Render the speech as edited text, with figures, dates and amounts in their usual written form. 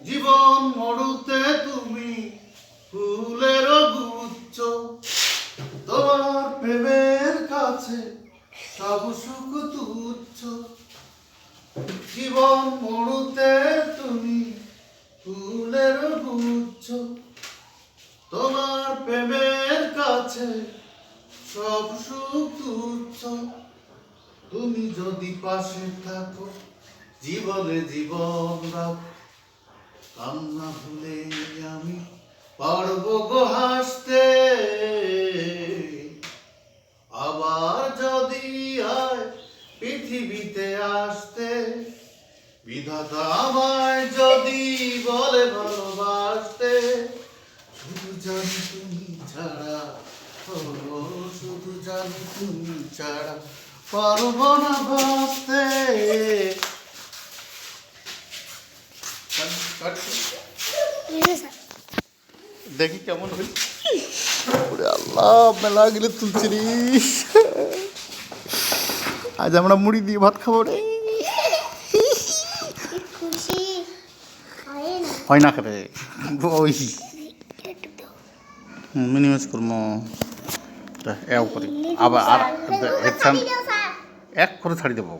জীবন মরুতে তুমি ফুলের গুচ্ছ, তোমার প্রেমের কাছে সব সুখ তুচ্ছ। জীবন মরুতে তুমি ফুলের গুচ্ছ, তোমার প্রেমের কাছে সব সুখ তুচ্ছ। তুমি যদি পাশে থাকো জীবনে জীবন রাখো, কান্না ভুলে আমি পারবো গো হাসতে। আবার যদি হয় পৃথিবীতে আসতে, বিধাতা আমায় যদি বলে ভালোবাসতে, শুধু জানি তুমি ছাড়া, ও শুধু জানি তুমি ছাড়া পারবো না বাঁচতে। দেখি কেমন হইল। ওরে আল্লাহ, মেলা গেলে তুলছি রে। আজ আমরা মুড়ি দিয়ে ভাত খাবো রে। হয় না করে ওই মিনিমাইজ করবো এও করি আবার আর এক করে ছাড়ি দেবো।